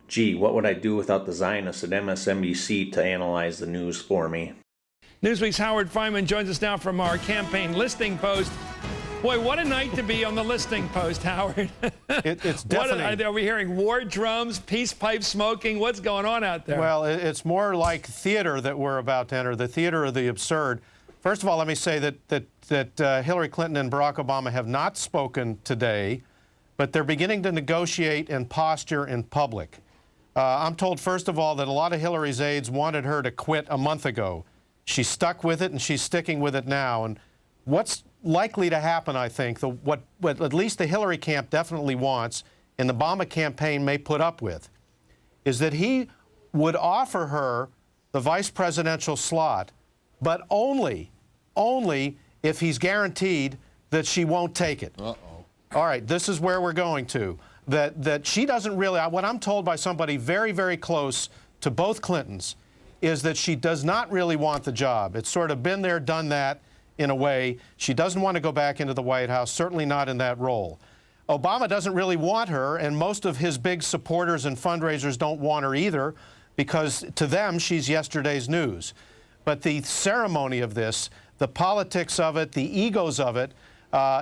Gee, what would I do without the Zionists at MSNBC to analyze the news for me? Newsweek's Howard Fineman joins us now from our campaign listing post. Boy, what a night to be on the listing post, Howard. It's definitely. Are we hearing war drums, peace pipe smoking? What's going on out there? Well, it's more like theater that we're about to enter, the theater of the absurd. First of all, let me say that Hillary Clinton and Barack Obama have not spoken today, but they're beginning to negotiate and posture in public. I'm told, first of all, that a lot of Hillary's aides wanted her to quit a month ago. She stuck with it, and she's sticking with it now. And what's likely to happen, I think, what at least the Hillary camp definitely wants, and the Obama campaign may put up with, is that he would offer her the vice presidential slot, but only if he's guaranteed that she won't take it. Uh-oh. All right, this is where we're going to. That she doesn't really, what I'm told by somebody very, very close to both Clintons, is that she does not really want the job. It's sort of been there, done that in a way. She doesn't want to go back into the White House, certainly not in that role. Obama doesn't really want her, and most of his big supporters and fundraisers don't want her either, because to them, she's yesterday's news. But the ceremony of this, the politics of it, the egos of it,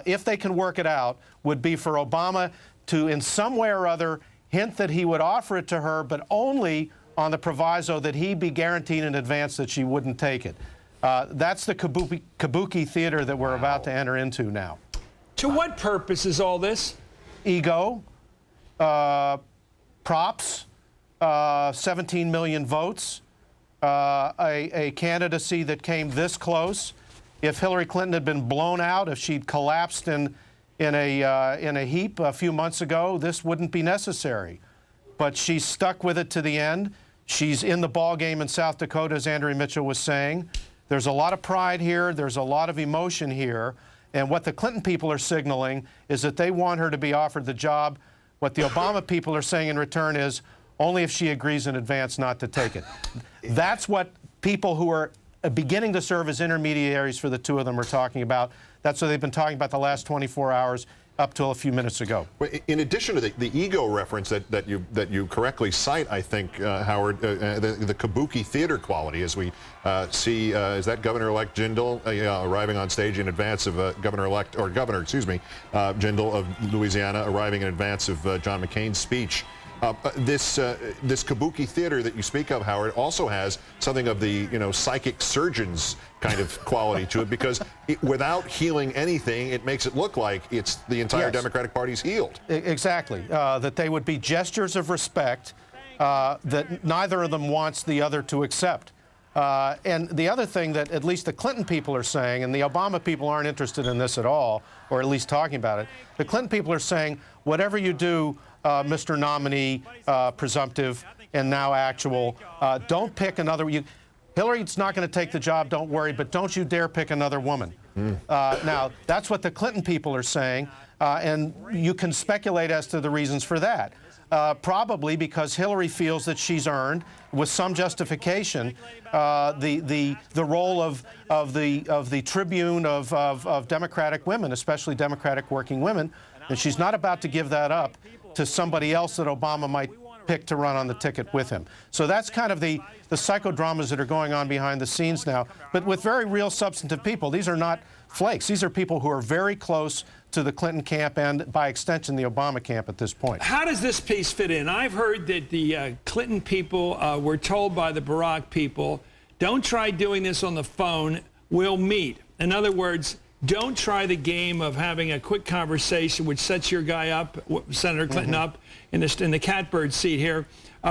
if they can work it out, would be for Obama to, in some way or other, hint that he would offer it to her, but only on the proviso that he be guaranteed in advance that she wouldn't take it. That's the kabuki theater that we're about to enter into now. To what purpose is all this? Ego, props, 17 million votes, a candidacy that came this close. If Hillary Clinton had been blown out, if she'd collapsed in a heap a few months ago, this wouldn't be necessary. But she's stuck with it to the end. She's in the ball game in South Dakota, as Andrea Mitchell was saying. There's a lot of pride here. There's a lot of emotion here. And what the Clinton people are signaling is that they want her to be offered the job. What the Obama people are saying in return is only if she agrees in advance not to take it. That's what people who are beginning to serve as intermediaries for the two of them are talking about. That's what they've been talking about the last 24 hours up till a few minutes ago. In addition to the ego reference that you correctly cite, I think, Howard, the kabuki theater quality, as we see, is that Governor-elect Jindal arriving on stage in advance of Governor, excuse me, Jindal of Louisiana arriving in advance of John McCain's speech. This kabuki theater that you speak of, Howard, also has something of the psychic surgeon's kind of quality to it, because without healing anything, it makes it look like it's the entire Democratic Party's healed. Exactly. That they would be gestures of respect that neither of them wants the other to accept. And the other thing that at least the Clinton people are saying, and the Obama people aren't interested in this at all, or at least talking about it, the Clinton people are saying, whatever you do, Mr. Nominee, presumptive and now actual, don't pick another. Hillary's not going to take the job, don't worry, but don't you dare pick another woman. Now, that's what the Clinton people are saying, and you can speculate as to the reasons for that. Probably because Hillary feels that she's earned, with some justification, the role of the tribune of Democratic women, especially Democratic working women, and she's not about to give that up to somebody else that Obama might pick to run on the ticket with him. So that's kind of the psychodramas that are going on behind the scenes now, but with very real substantive people. These are not flakes. These are people who are very close to the Clinton camp and, by extension, the Obama camp at this point. How does this piece fit in? I've heard that the Clinton people were told by the Barack people, don't try doing this on the phone, we'll meet. In other words, don't try the game of having a quick conversation which sets your guy up, Senator Clinton up, in the catbird seat here.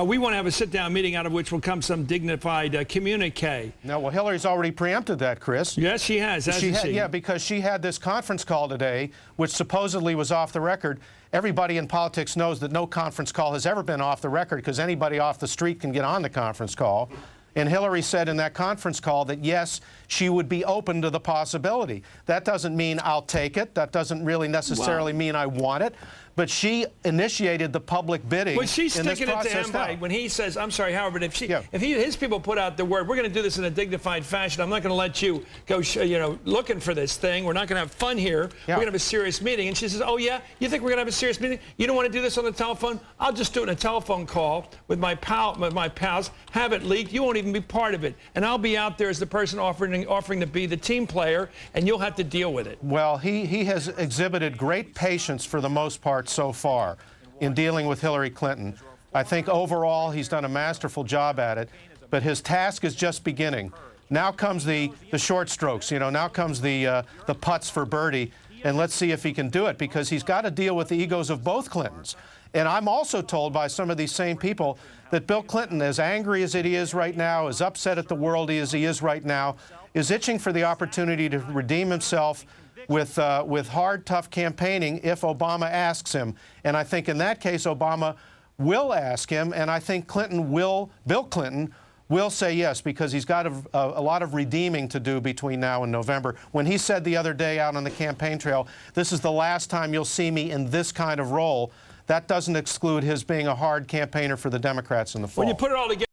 We want to have a sit-down meeting out of which will come some dignified communique. No, well, Hillary's already preempted that, Chris. Yes, she has, hasn't she? Yeah, because she had this conference call today, which supposedly was off the record. Everybody in politics knows that no conference call has ever been off the record, because anybody off the street can get on the conference call. And Hillary said in that conference call that, yes, she would be open to the possibility. That doesn't mean I'll take it. That doesn't really necessarily mean I want it. but she initiated the public bidding. Well, she's in this sticking it to process him now. when he says, I'm sorry, Howard, but if Yeah. his people put out the word, we're going to do this in a dignified fashion. I'm not going to let you go, looking for this thing. We're not going to have fun here. Yeah. We're going to have a serious meeting. And she says, oh, yeah? You think we're going to have a serious meeting? You don't want to do this on the telephone? I'll just do it in a telephone call with my pals, have it leaked. You won't even be part of it. And I'll be out there as the person offering to be the team player, and you'll have to deal with it. Well, he has exhibited great patience for the most part so far in dealing with Hillary Clinton. I think overall he's done a masterful job at it, but his task is just beginning. Now comes the short strokes, now comes the putts for birdie, and let's see if he can do it, because he's got to deal with the egos of both Clintons. And I'm also told by some of these same people that Bill Clinton, as angry as he is right now, as upset at the world as he is right now, is itching for the opportunity to redeem himself with hard, tough campaigning if Obama asks him. And I think in that case, Obama will ask him, and I think Bill Clinton will say yes, because he's got a lot of redeeming to do between now and November. When he said the other day out on the campaign trail, this is the last time you'll see me in this kind of role, that doesn't exclude his being a hard campaigner for the Democrats in the fall. When you put it all together,